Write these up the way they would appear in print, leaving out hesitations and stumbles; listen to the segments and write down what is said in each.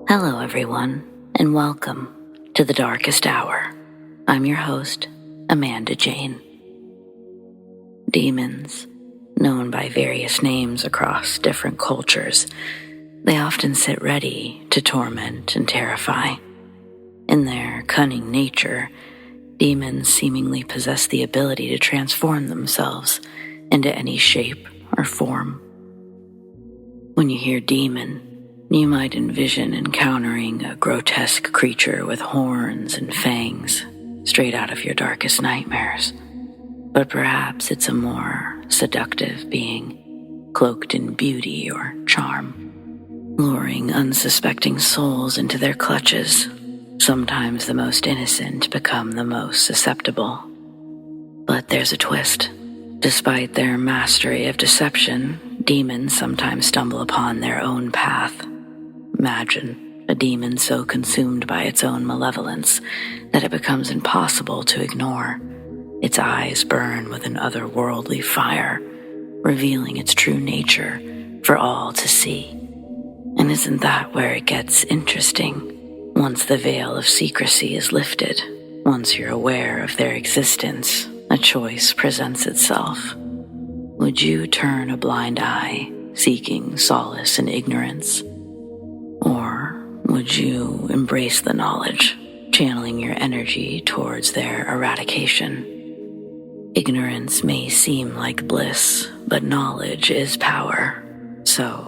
Hello, everyone, and welcome to the Darkest Hour. I'm your host, Amanda Jane. Demons, known by various names across different cultures, they often sit ready to torment and terrify. In their cunning nature, demons seemingly possess the ability to transform themselves into any shape or form. When you hear demon, you might envision encountering a grotesque creature with horns and fangs straight out of your darkest nightmares. But perhaps it's a more seductive being, cloaked in beauty or charm, luring unsuspecting souls into their clutches. Sometimes the most innocent become the most susceptible. But there's a twist. Despite their mastery of deception, demons sometimes stumble upon their own path. Imagine a demon so consumed by its own malevolence that it becomes impossible to ignore. Its eyes burn with an otherworldly fire, revealing its true nature for all to see. And isn't that where it gets interesting? Once the veil of secrecy is lifted, once you're aware of their existence, a choice presents itself. Would you turn a blind eye, seeking solace in ignorance? Or would you embrace the knowledge, channeling your energy towards their eradication? Ignorance may seem like bliss, but knowledge is power. So,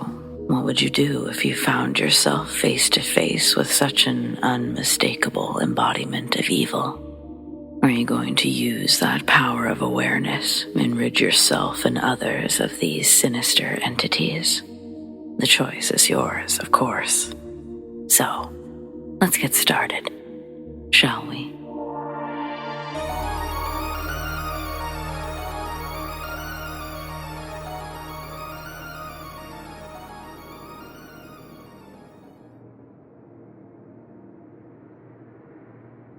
what would you do if you found yourself face to face with such an unmistakable embodiment of evil? Are you going to use that power of awareness and rid yourself and others of these sinister entities? The choice is yours, of course. So, let's get started, shall we?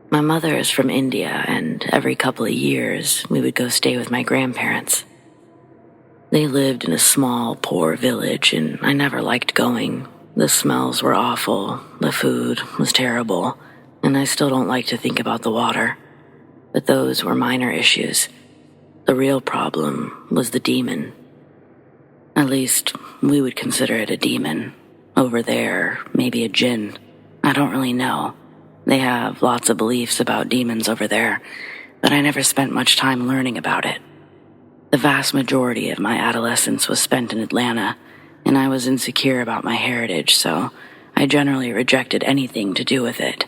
My mother is from India, and every couple of years we would go stay with my grandparents. They lived in a small, poor village, and I never liked going. The smells were awful, the food was terrible, and I still don't like to think about the water. But those were minor issues. The real problem was the demon. At least, we would consider it a demon. Over there, maybe a djinn. I don't really know. They have lots of beliefs about demons over there, but I never spent much time learning about it. The vast majority of my adolescence was spent in Atlanta, and I was insecure about my heritage, so I generally rejected anything to do with it.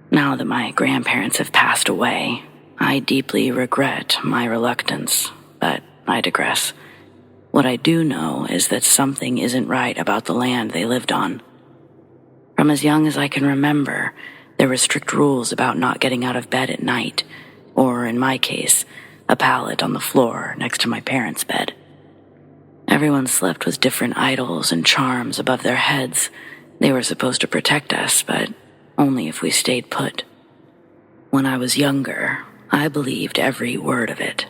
Now that my grandparents have passed away, I deeply regret my reluctance, but I digress. What I do know is that something isn't right about the land they lived on. From as young as I can remember, there were strict rules about not getting out of bed at night, or in my case, a pallet on the floor next to my parents' bed. Everyone slept with different idols and charms above their heads. They were supposed to protect us, but only if we stayed put. When I was younger, I believed every word of it.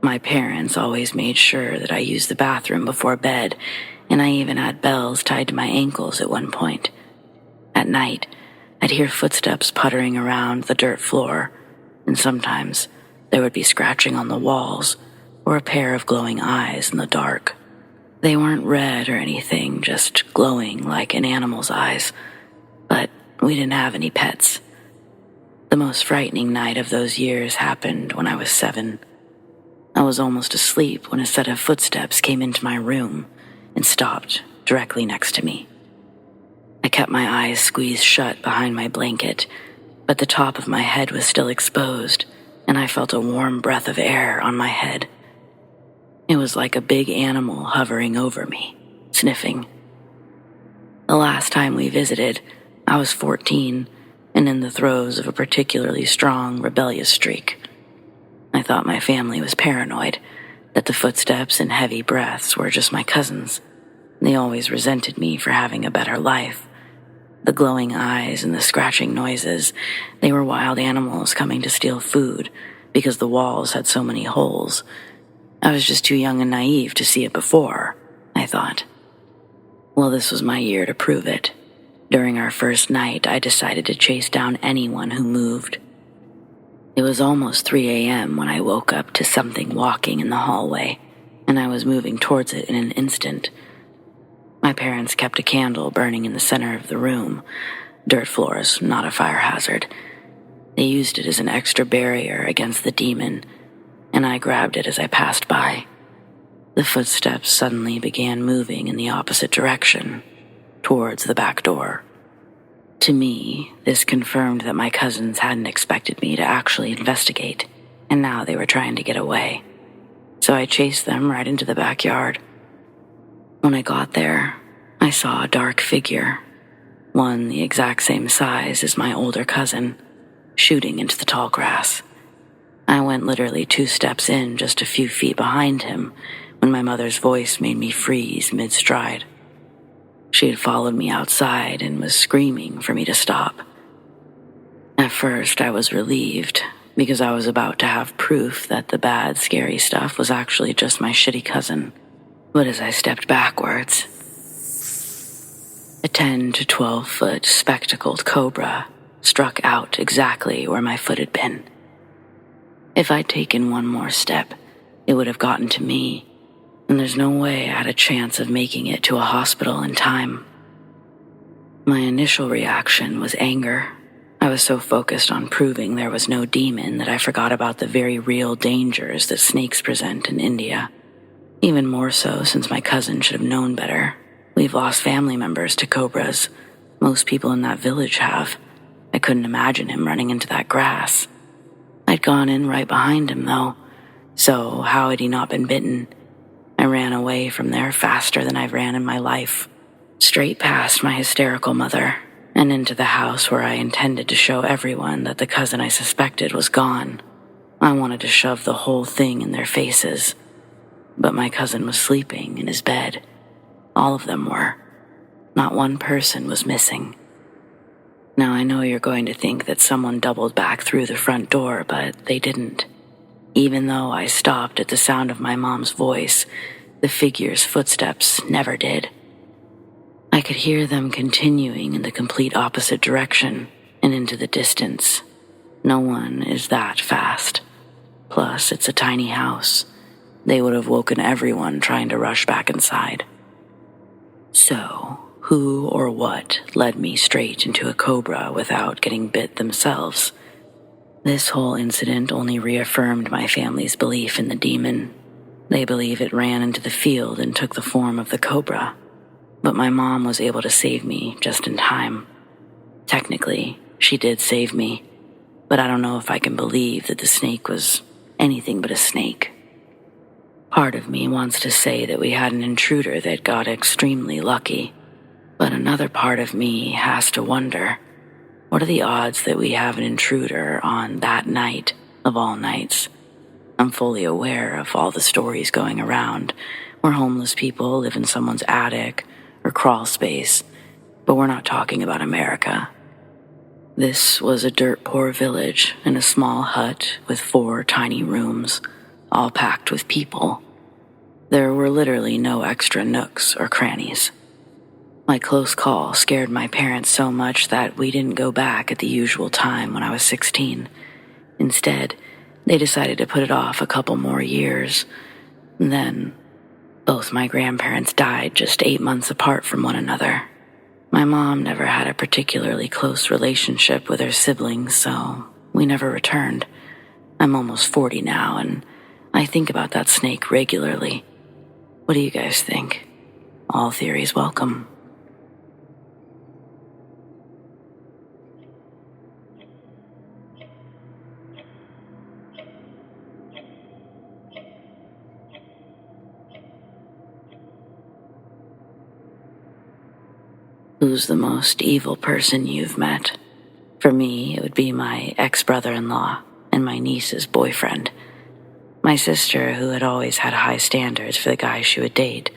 My parents always made sure that I used the bathroom before bed, and I even had bells tied to my ankles at one point. At night, I'd hear footsteps puttering around the dirt floor, and sometimes there would be scratching on the walls or a pair of glowing eyes in the dark. They weren't red or anything, just glowing like an animal's eyes, but we didn't have any pets. The most frightening night of those years happened when I was 7. I was almost asleep when a set of footsteps came into my room and stopped directly next to me. I kept my eyes squeezed shut behind my blanket, but the top of my head was still exposed, and I felt a warm breath of air on my head. It was like a big animal hovering over me, sniffing. The last time we visited, I was 14 and in the throes of a particularly strong, rebellious streak. I thought my family was paranoid, that the footsteps and heavy breaths were just my cousins. They always resented me for having a better life. The glowing eyes and the scratching noises, they were wild animals coming to steal food because the walls had so many holes. I was just too young and naive to see it before, I thought. Well, this was my year to prove it. During our first night, I decided to chase down anyone who moved. It was almost 3 a.m. when I woke up to something walking in the hallway, and I was moving towards it in an instant. My parents kept a candle burning in the center of the room. Dirt floors, not a fire hazard. They used it as an extra barrier against the demon, and I grabbed it as I passed by. The footsteps suddenly began moving in the opposite direction, towards the back door. To me, this confirmed that my cousins hadn't expected me to actually investigate, and now they were trying to get away. So I chased them right into the backyard. When I got there, I saw a dark figure, one the exact same size as my older cousin, shooting into the tall grass. I went literally 2 steps in, just a few feet behind him, when my mother's voice made me freeze mid-stride. She had followed me outside and was screaming for me to stop. At first, I was relieved, because I was about to have proof that the bad, scary stuff was actually just my shitty cousin. But as I stepped backwards, a 10 to 12-foot spectacled cobra struck out exactly where my foot had been. If I'd taken one more step, it would have gotten to me, and there's no way I had a chance of making it to a hospital in time. My initial reaction was anger. I was so focused on proving there was no demon that I forgot about the very real dangers that snakes present in India. Even more so since my cousin should have known better. We've lost family members to cobras. Most people in that village have. I couldn't imagine him running into that grass. I'd gone in right behind him, though, so how had he not been bitten? I ran away from there faster than I've ran in my life, straight past my hysterical mother, and into the house where I intended to show everyone that the cousin I suspected was gone. I wanted to shove the whole thing in their faces, but my cousin was sleeping in his bed. All of them were. Not one person was missing. Now I know you're going to think that someone doubled back through the front door, but they didn't. Even though I stopped at the sound of my mom's voice, the figure's footsteps never did. I could hear them continuing in the complete opposite direction and into the distance. No one is that fast. Plus, it's a tiny house. They would have woken everyone trying to rush back inside. So, who or what led me straight into a cobra without getting bit themselves? This whole incident only reaffirmed my family's belief in the demon. They believe it ran into the field and took the form of the cobra. But my mom was able to save me just in time. Technically, she did save me, but I don't know if I can believe that the snake was anything but a snake. Part of me wants to say that we had an intruder that got extremely lucky, but another part of me has to wonder, what are the odds that we have an intruder on that night of all nights? I'm fully aware of all the stories going around where homeless people live in someone's attic or crawl space, but we're not talking about America. This was a dirt-poor village in a small hut with 4 tiny rooms, all packed with people. There were literally no extra nooks or crannies. My close call scared my parents so much that we didn't go back at the usual time when I was 16. Instead, they decided to put it off a couple more years. And then, both my grandparents died just 8 months apart from one another. My mom never had a particularly close relationship with her siblings, so we never returned. I'm almost 40 now, and I think about that snake regularly. What do you guys think? All theories welcome. Who's the most evil person you've met? For me, it would be my ex-brother-in-law and my niece's boyfriend. My sister, who had always had high standards for the guys she would date,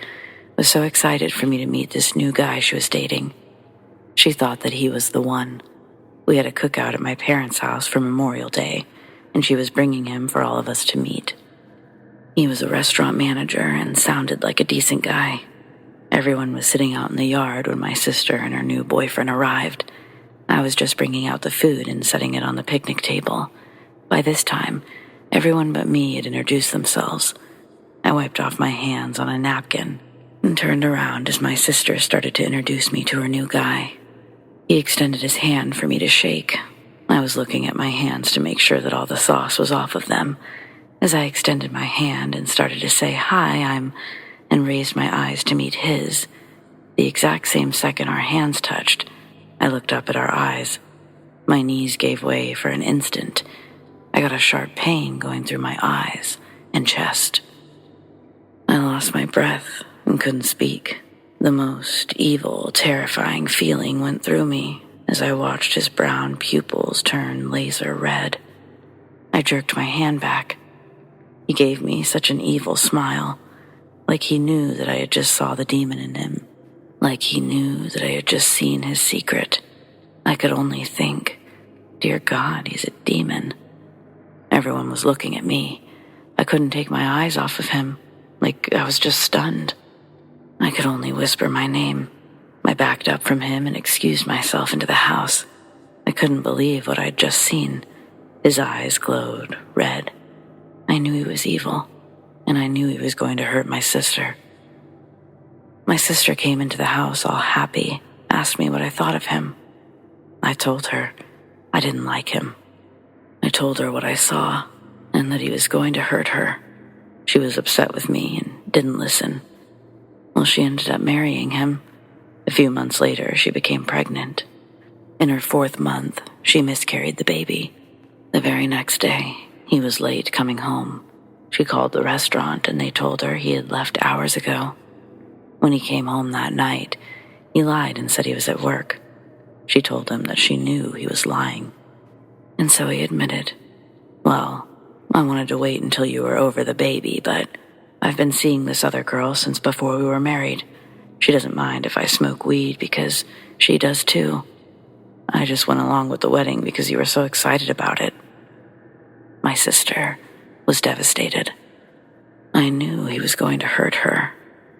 was so excited for me to meet this new guy she was dating. She thought that he was the one. We had a cookout at my parents' house for Memorial Day, and she was bringing him for all of us to meet. He was a restaurant manager and sounded like a decent guy. Everyone was sitting out in the yard when my sister and her new boyfriend arrived. I was just bringing out the food and setting it on the picnic table. By this time, everyone but me had introduced themselves. I wiped off my hands on a napkin and turned around as my sister started to introduce me to her new guy. He extended his hand for me to shake. I was looking at my hands to make sure that all the sauce was off of them. As I extended my hand and started to say, "Hi, and raised my eyes to meet his, the exact same second our hands touched, I looked up at our eyes. My knees gave way for an instant. I got a sharp pain going through my eyes and chest. I lost my breath and couldn't speak. The most evil, terrifying feeling went through me as I watched his brown pupils turn laser red. I jerked my hand back. He gave me such an evil smile, like he knew that I had just saw the demon in him, like he knew that I had just seen his secret. I could only think, dear God, he's a demon. Everyone was looking at me. I couldn't take my eyes off of him, like I was just stunned. I could only whisper my name. I backed up from him and excused myself into the house. I couldn't believe what I'd just seen. His eyes glowed red. I knew he was evil, and I knew he was going to hurt my sister. My sister came into the house all happy, asked me what I thought of him. I told her I didn't like him. I told her what I saw, and that he was going to hurt her. She was upset with me and didn't listen. Well, she ended up marrying him. A few months later, she became pregnant. In her 4th month, she miscarried the baby. The very next day, he was late coming home. She called the restaurant and they told her he had left hours ago. When he came home that night, he lied and said he was at work. She told him that she knew he was lying. And so he admitted, "Well, I wanted to wait until you were over the baby, but I've been seeing this other girl since before we were married. She doesn't mind if I smoke weed because she does too. I just went along with the wedding because you were so excited about it." My sister was devastated. I knew he was going to hurt her.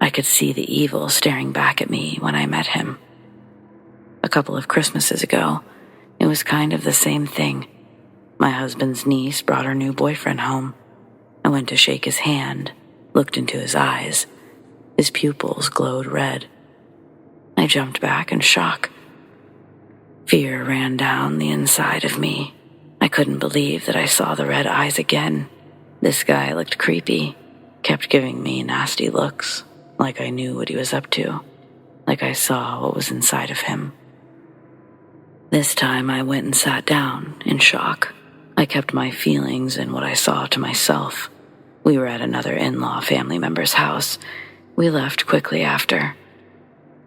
I could see the evil staring back at me when I met him. A couple of Christmases ago, it was kind of the same thing. My husband's niece brought her new boyfriend home. I went to shake his hand, looked into his eyes. His pupils glowed red. I jumped back in shock. Fear ran down the inside of me. I couldn't believe that I saw the red eyes again. This guy looked creepy, kept giving me nasty looks, like I knew what he was up to, like I saw what was inside of him. This time I went and sat down, in shock. I kept my feelings and what I saw to myself. We were at another in-law family member's house. We left quickly after.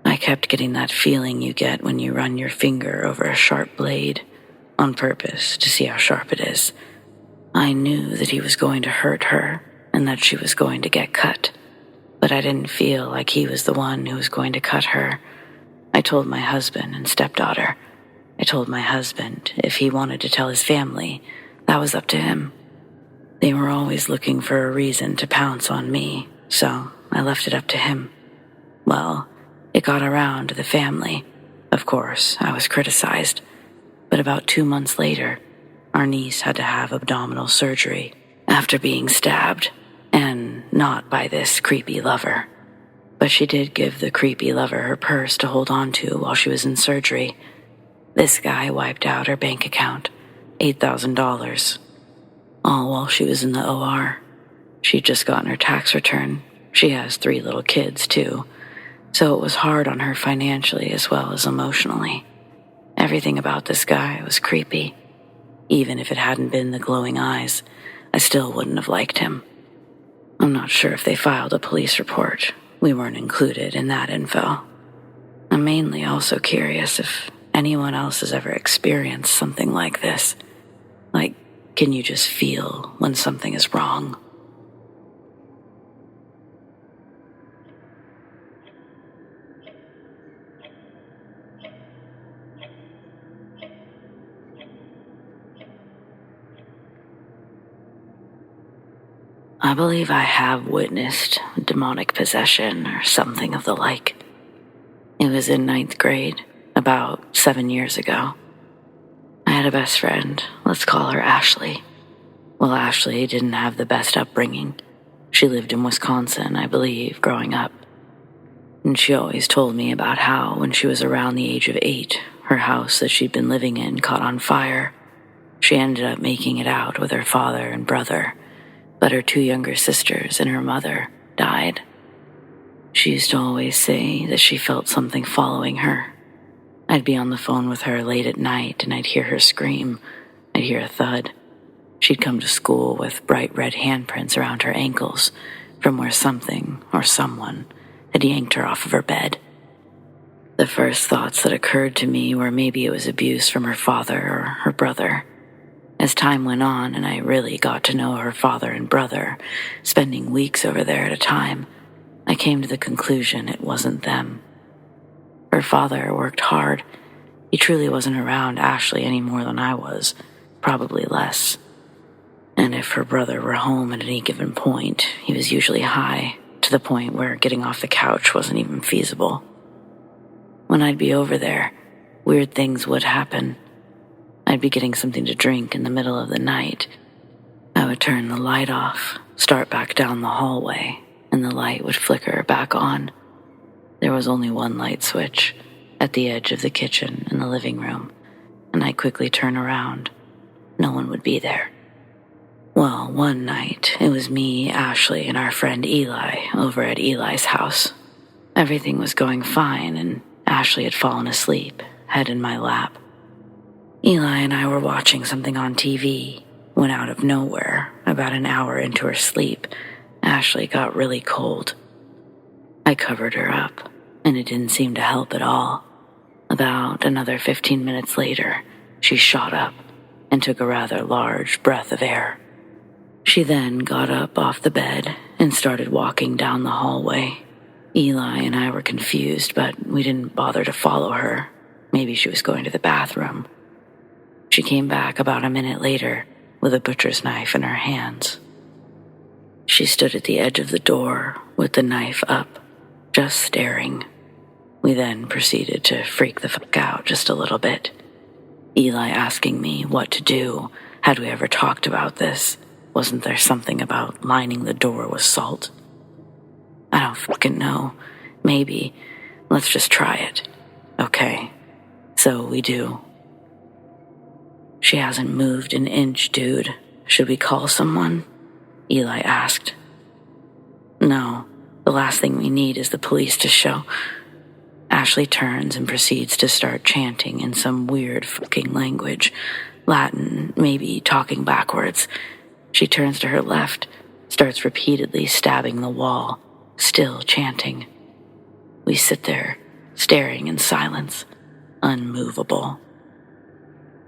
I kept getting that feeling you get when you run your finger over a sharp blade, on purpose to see how sharp it is. I knew that he was going to hurt her and that she was going to get cut, but I didn't feel like he was the one who was going to cut her. I told my husband and stepdaughter. I told my husband if he wanted to tell his family, that was up to him. They were always looking for a reason to pounce on me, so I left it up to him. Well, it got around to the family. Of course, I was criticized. But about 2 months later, our niece had to have abdominal surgery after being stabbed, and not by this creepy lover. But she did give the creepy lover her purse to hold on to while she was in surgery. This guy wiped out her bank account, $8,000, all while she was in the OR. She'd just gotten her tax return. She has 3 little kids, too, so it was hard on her financially as well as emotionally. Everything about this guy was creepy. Even if it hadn't been the glowing eyes, I still wouldn't have liked him. I'm not sure if they filed a police report. We weren't included in that info. I'm mainly also curious if anyone else has ever experienced something like this. Like, can you just feel when something is wrong? I believe I have witnessed demonic possession or something of the like. It was in 9th grade, about 7 years ago. I had a best friend, let's call her Ashley. Well, Ashley didn't have the best upbringing. She lived in Wisconsin, I believe, growing up. And she always told me about how, when she was around the age of 8, her house that she'd been living in caught on fire. She ended up making it out with her father and brother, but her 2 younger sisters and her mother died. She used to always say that she felt something following her. I'd be on the phone with her late at night and I'd hear her scream. I'd hear a thud. She'd come to school with bright red handprints around her ankles from where something or someone had yanked her off of her bed. The first thoughts that occurred to me were maybe it was abuse from her father or her brother. As time went on and I really got to know her father and brother, spending weeks over there at a time, I came to the conclusion it wasn't them. Her father worked hard. He truly wasn't around Ashley any more than I was, probably less. And if her brother were home at any given point, he was usually high, to the point where getting off the couch wasn't even feasible. When I'd be over there, weird things would happen. I'd be getting something to drink in the middle of the night. I would turn the light off, start back down the hallway, and the light would flicker back on. There was only one light switch, at the edge of the kitchen and the living room, and I'd quickly turn around. No one would be there. Well, one night, it was me, Ashley, and our friend Eli over at Eli's house. Everything was going fine, and Ashley had fallen asleep, head in my lap. Eli and I were watching something on TV, when out of nowhere, about an hour into her sleep, Ashley got really cold. I covered her up, and it didn't seem to help at all. About another 15 minutes later, she shot up and took a rather large breath of air. She then got up off the bed and started walking down the hallway. Eli and I were confused, but we didn't bother to follow her. Maybe she was going to the bathroom. She came back about a minute later with a butcher's knife in her hands. She stood at the edge of the door with the knife up, just staring. We then proceeded to freak the fuck out just a little bit. Eli asking me what to do. Had we ever talked about this? Wasn't there something about lining the door with salt? I don't fucking know. Maybe. Let's just try it. Okay. So we do. She hasn't moved an inch, dude. Should we call someone? Eli asked. No. The last thing we need is the police to show. Ashley turns and proceeds to start chanting in some weird fucking language. Latin, maybe talking backwards. She turns to her left, starts repeatedly stabbing the wall, still chanting. We sit there, staring in silence, unmovable.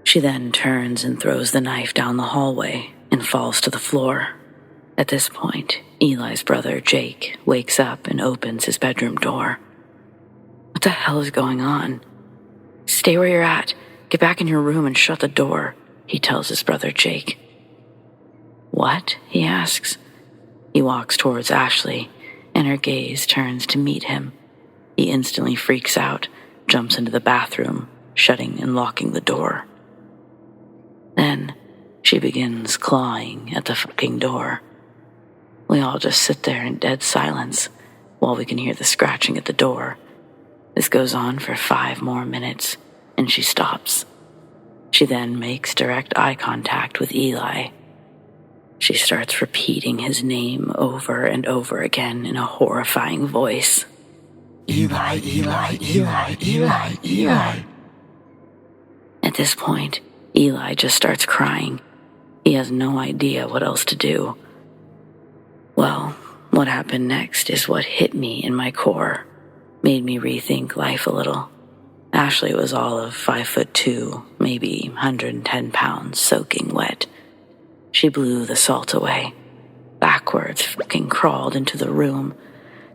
She then turns and throws the knife down the hallway and falls to the floor. At this point, Eli's brother, Jake, wakes up and opens his bedroom door. What the hell is going on? Stay where you're at. Get back in your room and shut the door, he tells his brother, Jake. What? He asks. He walks towards Ashley, and her gaze turns to meet him. He instantly freaks out, jumps into the bathroom, shutting and locking the door. Then she begins clawing at the fucking door. We all just sit there in dead silence while we can hear the scratching at the door. This goes on for 5 more minutes, and she stops. She then makes direct eye contact with Eli. She starts repeating his name over and over again in a horrifying voice. Eli, Eli, Eli, Eli, Eli. At this point, Eli just starts crying. He has no idea what else to do. Well, what happened next is what hit me in my core, made me rethink life a little. Ashley was all of 5'2", maybe 110 pounds, soaking wet. She blew the salt away, backwards fucking crawled into the room,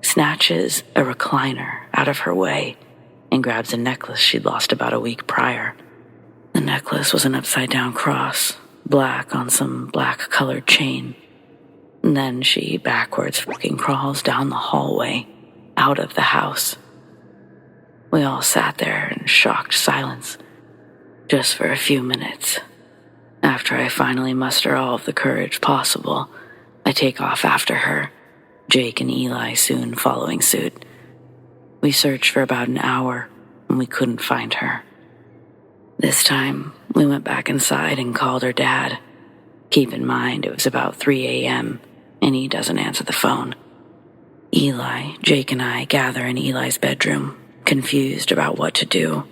snatches a recliner out of her way, and grabs a necklace she'd lost about a week prior. The necklace was an upside-down cross, black on some black-colored chain. And then she backwards fucking crawls down the hallway, out of the house. We all sat there in shocked silence, just for a few minutes. After I finally muster all of the courage possible, I take off after her, Jake and Eli soon following suit. We searched for about an hour, and we couldn't find her. This time, we went back inside and called her dad. Keep in mind, it was about 3 a.m., and he doesn't answer the phone. Eli, Jake, and I gather in Eli's bedroom, confused about what to do.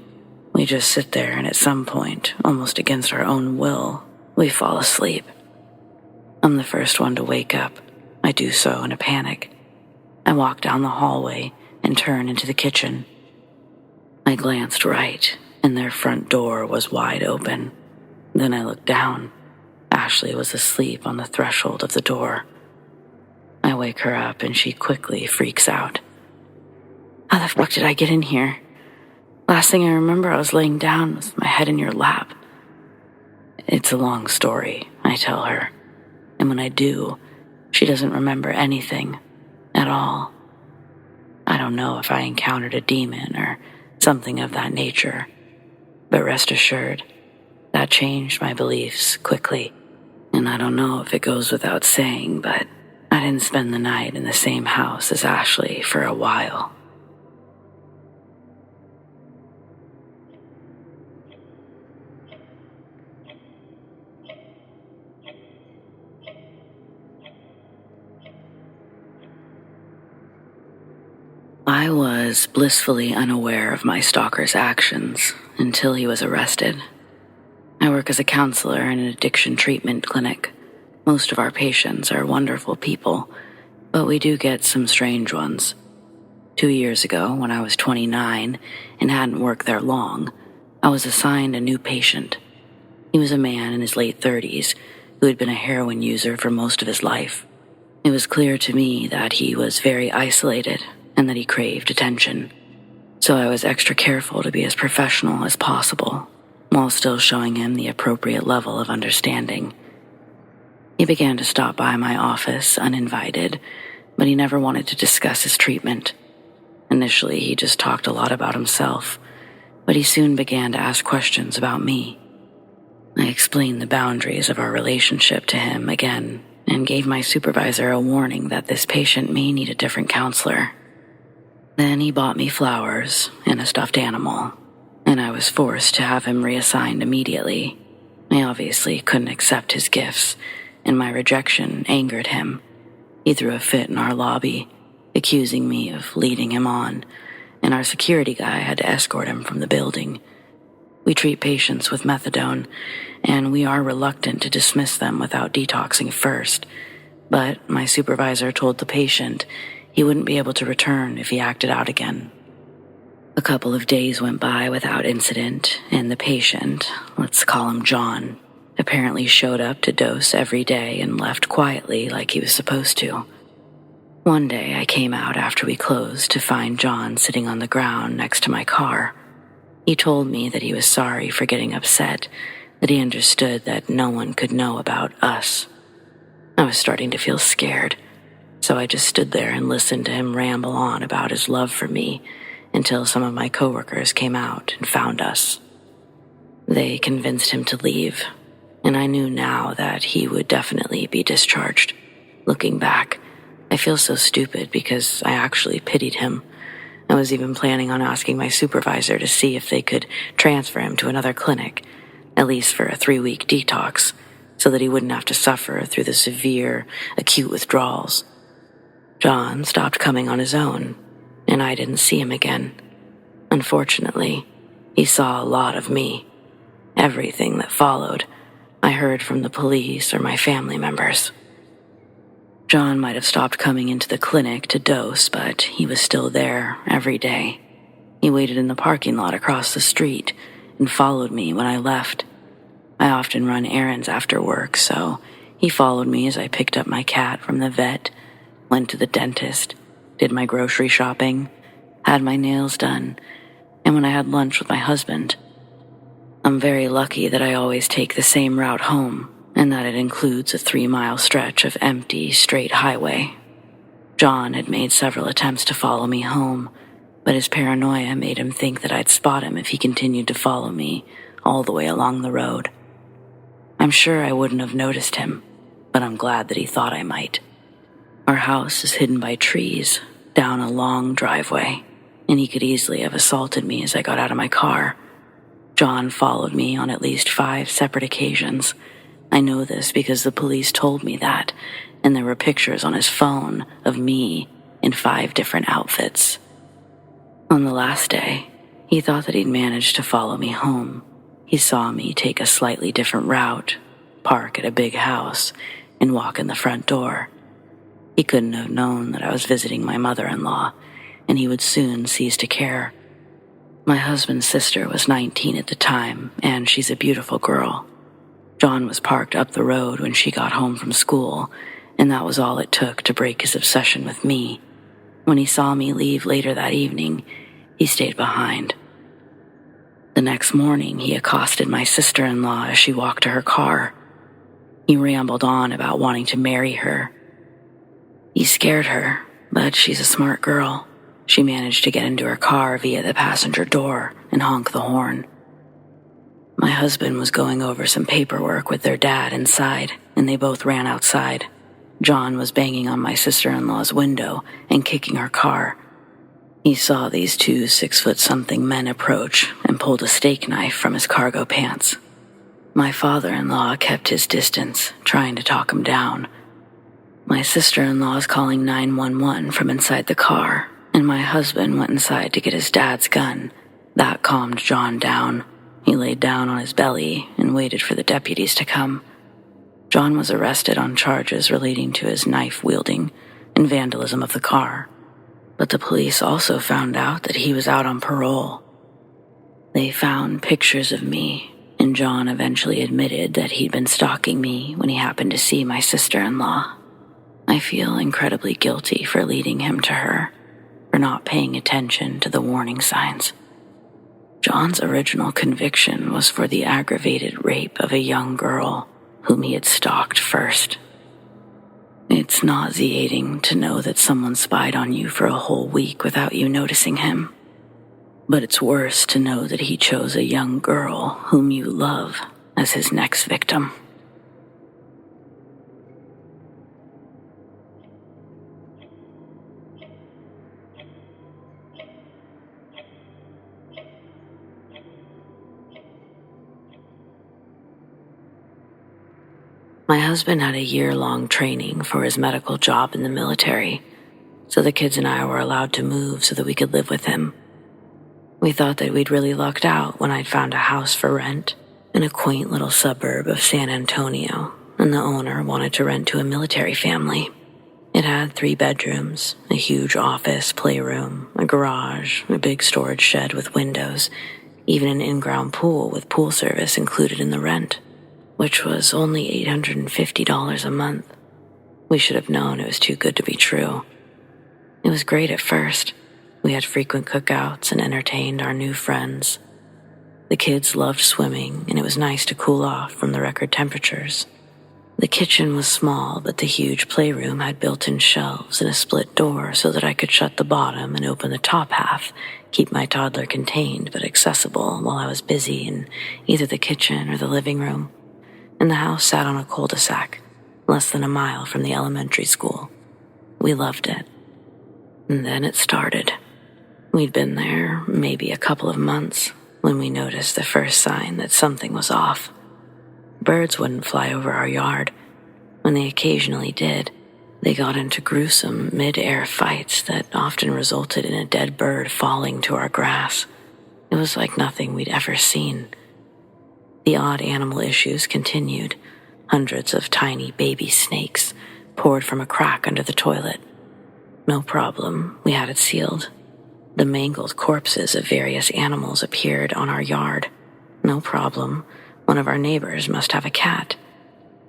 We just sit there, and at some point, almost against our own will, we fall asleep. I'm the first one to wake up. I do so in a panic. I walk down the hallway and turn into the kitchen. I glanced right, and their front door was wide open. Then I looked down. Ashley was asleep on the threshold of the door. I wake her up, and she quickly freaks out. How the fuck did I get in here? Last thing I remember, I was laying down with my head in your lap. It's a long story, I tell her. And when I do, she doesn't remember anything at all. I don't know if I encountered a demon or something of that nature, but rest assured, that changed my beliefs quickly. And I don't know if it goes without saying, but I didn't spend the night in the same house as Ashley for a while. I was blissfully unaware of my stalker's actions until he was arrested. I work as a counselor in an addiction treatment clinic. Most of our patients are wonderful people, but we do get some strange ones. 2 years ago, when I was 29 and hadn't worked there long, I was assigned a new patient. He was a man in his late 30s who had been a heroin user for most of his life. It was clear to me that he was very isolated and that he craved attention. So I was extra careful to be as professional as possible, while still showing him the appropriate level of understanding. He began to stop by my office uninvited, but he never wanted to discuss his treatment. Initially, he just talked a lot about himself, but he soon began to ask questions about me. I explained the boundaries of our relationship to him again and gave my supervisor a warning that this patient may need a different counselor. Then he bought me flowers and a stuffed animal, and I was forced to have him reassigned immediately. I obviously couldn't accept his gifts, and my rejection angered him. He threw a fit in our lobby, accusing me of leading him on, and our security guy had to escort him from the building. We treat patients with methadone, and we are reluctant to dismiss them without detoxing first, but my supervisor told the patient he wouldn't be able to return if he acted out again. A couple of days went by without incident, and the patient, let's call him John, apparently showed up to dose every day and left quietly like he was supposed to. One day I came out after we closed to find John sitting on the ground next to my car. He told me that he was sorry for getting upset, that he understood that no one could know about us. I was starting to feel scared, so I just stood there and listened to him ramble on about his love for me until some of my coworkers came out and found us. They convinced him to leave, and I knew now that he would definitely be discharged. Looking back, I feel so stupid because I actually pitied him. I was even planning on asking my supervisor to see if they could transfer him to another clinic, at least for a 3-week detox, so that he wouldn't have to suffer through the severe, acute withdrawals. John stopped coming on his own, and I didn't see him again. Unfortunately, he saw a lot of me. Everything that followed, I heard from the police or my family members. John might have stopped coming into the clinic to dose, but he was still there every day. He waited in the parking lot across the street and followed me when I left. I often run errands after work, so he followed me as I picked up my cat from the vet, went to the dentist, did my grocery shopping, had my nails done, and when I had lunch with my husband. I'm very lucky that I always take the same route home, and that it includes a 3-mile stretch of empty, straight highway. John had made several attempts to follow me home, but his paranoia made him think that I'd spot him if he continued to follow me all the way along the road. I'm sure I wouldn't have noticed him, but I'm glad that he thought I might. Our house is hidden by trees down a long driveway, and he could easily have assaulted me as I got out of my car. John followed me on at least 5 separate occasions. I know this because the police told me that, and there were pictures on his phone of me in 5 different outfits. On the last day, he thought that he'd managed to follow me home. He saw me take a slightly different route, park at a big house, and walk in the front door. He couldn't have known that I was visiting my mother-in-law, and he would soon cease to care. My husband's sister was 19 at the time, and she's a beautiful girl. John was parked up the road when she got home from school, and that was all it took to break his obsession with me. When he saw me leave later that evening, he stayed behind. The next morning, he accosted my sister-in-law as she walked to her car. He rambled on about wanting to marry her. He scared her, but she's a smart girl. She managed to get into her car via the passenger door and honk the horn. My husband was going over some paperwork with their dad inside, and they both ran outside. John was banging on my sister-in-law's window and kicking her car. He saw these 2 6-foot-something men approach and pulled a steak knife from his cargo pants. My father-in-law kept his distance, trying to talk him down. My sister-in-law is calling 911 from inside the car, and my husband went inside to get his dad's gun. That calmed John down. He laid down on his belly and waited for the deputies to come. John was arrested on charges relating to his knife-wielding and vandalism of the car. But the police also found out that he was out on parole. They found pictures of me, and John eventually admitted that he'd been stalking me when he happened to see my sister-in-law. I feel incredibly guilty for leading him to her, for not paying attention to the warning signs. John's original conviction was for the aggravated rape of a young girl whom he had stalked first. It's nauseating to know that someone spied on you for a whole week without you noticing him. But it's worse to know that he chose a young girl whom you love as his next victim. My husband had a year-long training for his medical job in the military, so the kids and I were allowed to move so that we could live with him. We thought that we'd really lucked out when I'd found a house for rent in a quaint little suburb of San Antonio, and the owner wanted to rent to a military family. It had 3 bedrooms, a huge office, playroom, a garage, a big storage shed with windows, even an in-ground pool with pool service included in the rent, which was only $850 a month. We should have known it was too good to be true. It was great at first. We had frequent cookouts and entertained our new friends. The kids loved swimming, and it was nice to cool off from the record temperatures. The kitchen was small, but the huge playroom had built-in shelves and a split door so that I could shut the bottom and open the top half, keep my toddler contained but accessible while I was busy in either the kitchen or the living room. And the house sat on a cul-de-sac, less than a mile from the elementary school. We loved it. And then it started. We'd been there maybe a couple of months when we noticed the first sign that something was off. Birds wouldn't fly over our yard. When they occasionally did, they got into gruesome mid-air fights that often resulted in a dead bird falling to our grass. It was like nothing we'd ever seen. The odd animal issues continued. Hundreds of tiny baby snakes poured from a crack under the toilet. No problem, we had it sealed. The mangled corpses of various animals appeared on our yard. No problem, one of our neighbors must have a cat.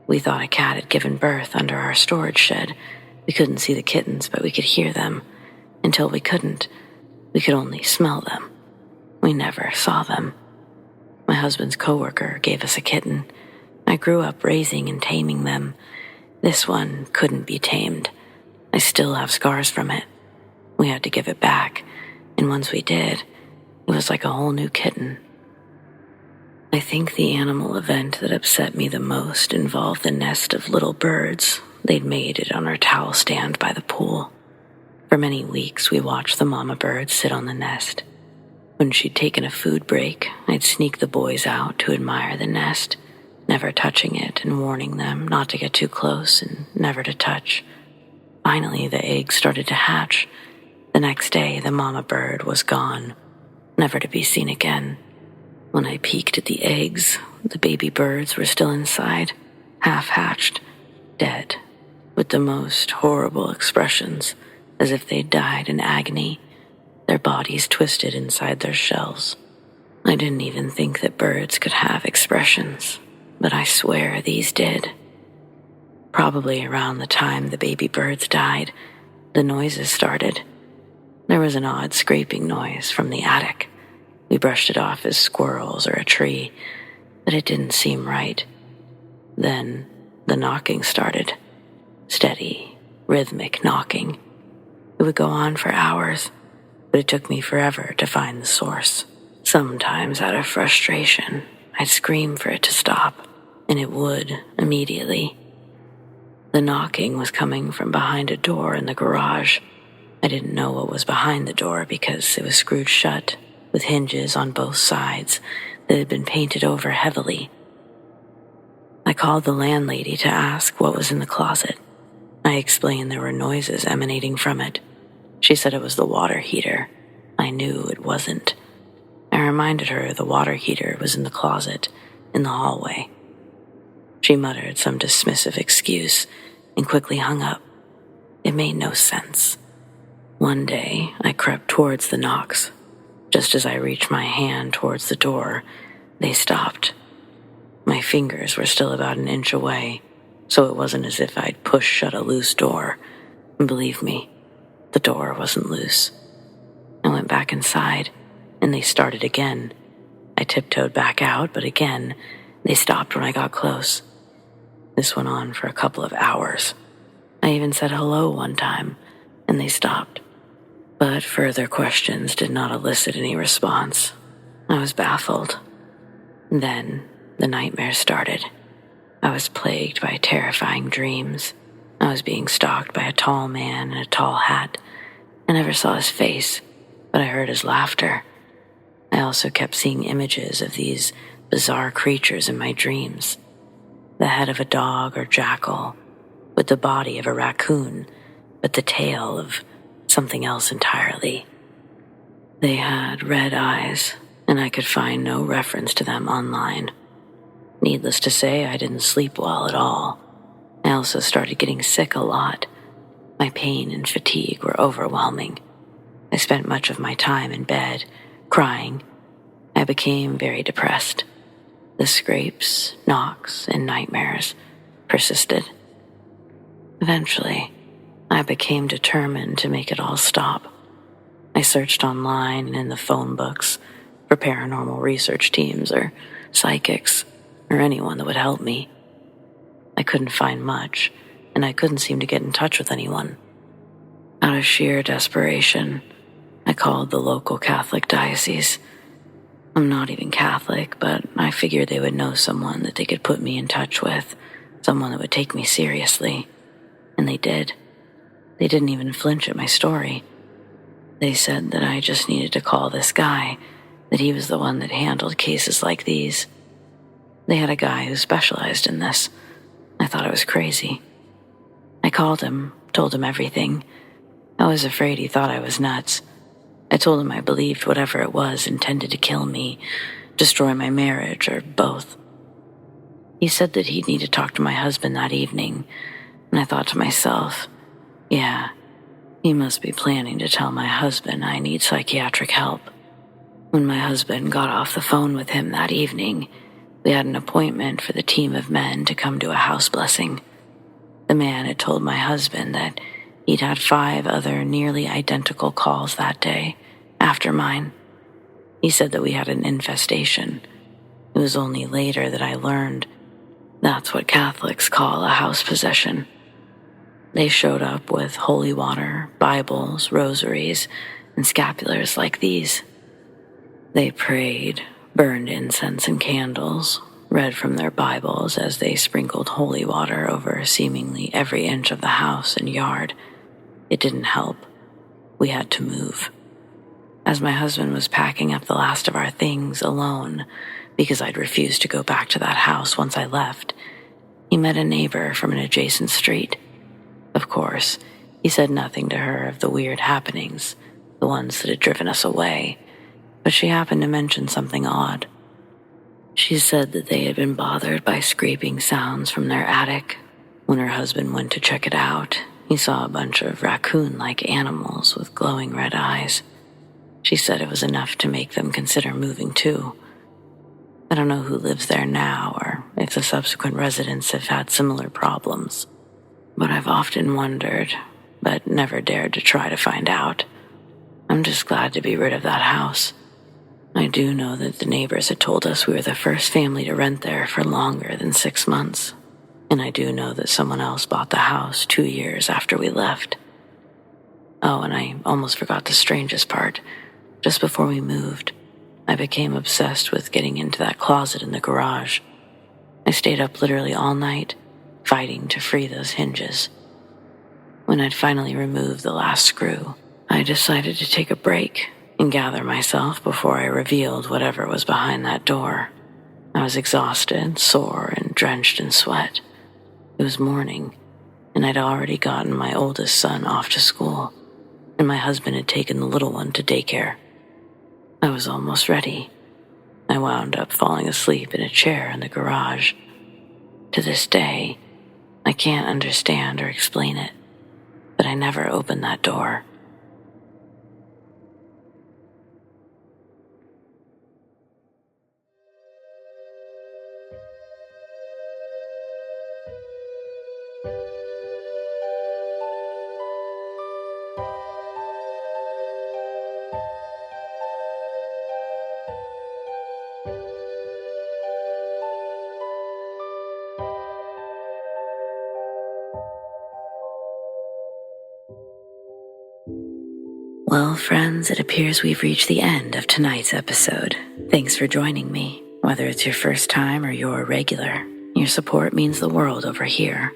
We thought a cat had given birth under our storage shed. We couldn't see the kittens, but we could hear them. Until we couldn't. We could only smell them. We never saw them. My husband's coworker gave us a kitten. I grew up raising and taming them. This one couldn't be tamed. I still have scars from it. We had to give it back, and once we did, it was like a whole new kitten. I think the animal event that upset me the most involved the nest of little birds they'd made it on our towel stand by the pool. For many weeks, we watched the mama bird sit on the nest. When she'd taken a food break, I'd sneak the boys out to admire the nest, never touching it and warning them not to get too close and never to touch. Finally, the eggs started to hatch. The next day, the mama bird was gone, never to be seen again. When I peeked at the eggs, the baby birds were still inside, half-hatched, dead, with the most horrible expressions, as if they'd died in agony, their bodies twisted inside their shells. I didn't even think that birds could have expressions, but I swear these did. Probably around the time the baby birds died, the noises started. There was an odd scraping noise from the attic. We brushed it off as squirrels or a tree, but it didn't seem right. Then the knocking started. Steady, rhythmic knocking. It would go on for hours, but it took me forever to find the source. Sometimes, out of frustration, I'd scream for it to stop, and it would immediately. The knocking was coming from behind a door in the garage. I didn't know what was behind the door because it was screwed shut, with hinges on both sides that had been painted over heavily. I called the landlady to ask what was in the closet. I explained there were noises emanating from it. She said it was the water heater. I knew it wasn't. I reminded her the water heater was in the closet in the hallway. She muttered some dismissive excuse and quickly hung up. It made no sense. One day, I crept towards the knocks. Just as I reached my hand towards the door, they stopped. My fingers were still about an inch away, so it wasn't as if I'd pushed shut a loose door. And believe me, the door wasn't loose. I went back inside, and they started again. I tiptoed back out, but again, they stopped when I got close. This went on for a couple of hours. I even said hello one time, and they stopped. But further questions did not elicit any response. I was baffled. Then the nightmare started. I was plagued by terrifying dreams. I was being stalked by a tall man in a tall hat. I never saw his face, but I heard his laughter. I also kept seeing images of these bizarre creatures in my dreams. The head of a dog or jackal, with the body of a raccoon, but the tail of something else entirely. They had red eyes, and I could find no reference to them online. Needless to say, I didn't sleep well at all. I also started getting sick a lot. My pain and fatigue were overwhelming. I spent much of my time in bed, crying. I became very depressed. The scrapes, knocks, and nightmares persisted. Eventually, I became determined to make it all stop. I searched online and in the phone books for paranormal research teams or psychics or anyone that would help me. I couldn't find much, and I couldn't seem to get in touch with anyone. Out of sheer desperation, I called the local Catholic diocese. I'm not even Catholic, but I figured they would know someone that they could put me in touch with, someone that would take me seriously. And they did. They didn't even flinch at my story. They said that I just needed to call this guy, that he was the one that handled cases like these. They had a guy who specialized in this. I thought I was crazy. I called him, told him everything. I was afraid he thought I was nuts. I told him I believed whatever it was intended to kill me, destroy my marriage, or both. He said that he'd need to talk to my husband that evening, and I thought to myself, yeah, he must be planning to tell my husband I need psychiatric help. When my husband got off the phone with him that evening, we had an appointment for the team of men to come to a house blessing. The man had told my husband that he'd had 5 other nearly identical calls that day, after mine. He said that we had an infestation. It was only later that I learned That's what Catholics call a house possession. They showed up with holy water, Bibles, rosaries, and scapulars like these. They prayed, burned incense and candles, read from their Bibles as they sprinkled holy water over seemingly every inch of the house and yard. It didn't help. We had to move. As my husband was packing up the last of our things alone, because I'd refused to go back to that house once I left, he met a neighbor from an adjacent street. Of course, he said nothing to her of the weird happenings, the ones that had driven us away, but she happened to mention something odd. She said that they had been bothered by scraping sounds from their attic. When her husband went to check it out, he saw a bunch of raccoon-like animals with glowing red eyes. She said it was enough to make them consider moving too. I don't know who lives there now or if the subsequent residents have had similar problems, but I've often wondered, but never dared to try to find out. I'm just glad to be rid of that house. I do know that the neighbors had told us we were the first family to rent there for longer than 6 months, and I do know that someone else bought the house 2 years after we left. Oh, and I almost forgot the strangest part. Just before we moved, I became obsessed with getting into that closet in the garage. I stayed up literally all night, fighting to free those hinges. When I'd finally removed the last screw, I decided to take a break and gather myself before I revealed whatever was behind that door. I was exhausted, sore, and drenched in sweat. It was morning, and I'd already gotten my oldest son off to school, and my husband had taken the little one to daycare. I was almost ready. I wound up falling asleep in a chair in the garage. To this day, I can't understand or explain it, but I never opened that door. Well, friends, it appears we've reached the end of tonight's episode. Thanks for joining me. Whether it's your first time or you're a regular, your support means the world over here.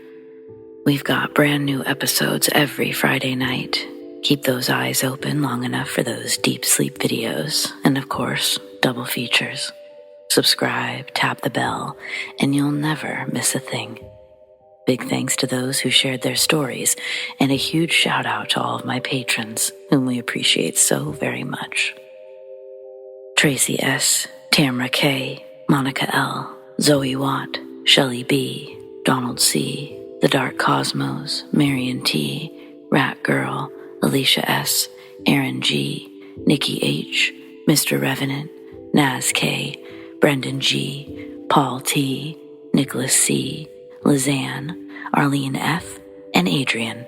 We've got brand new episodes every Friday night. Keep those eyes open long enough for those deep sleep videos, and of course, double features. Subscribe, tap the bell, and you'll never miss a thing. Big thanks to those who shared their stories, and a huge shout out to all of my patrons, whom we appreciate so very much. Tracy S, Tamara K, Monica L, ZoeWatt, Chelle B, Donald C, The Dark Cosmos, Marion T, Rat Girl, Alisha S, Erin G, Nikki H, Mr. Revenant, Naz K, Brendon G, Paul T, Nicholas C, Lissane, Arlene F, and Adrienne.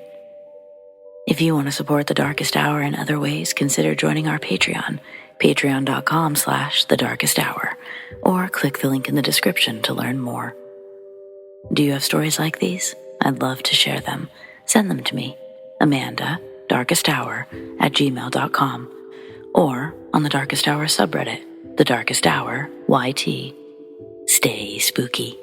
If you want to support The Darkest Hour in other ways, consider joining our Patreon, patreon.com/thedarkesthour, or click the link in the description to learn more. Do you have stories like these? I'd love to share them. Send them to me, amandadarkesthour@gmail.com, or on the Darkest Hour subreddit, The Darkest Hour YT. Stay spooky.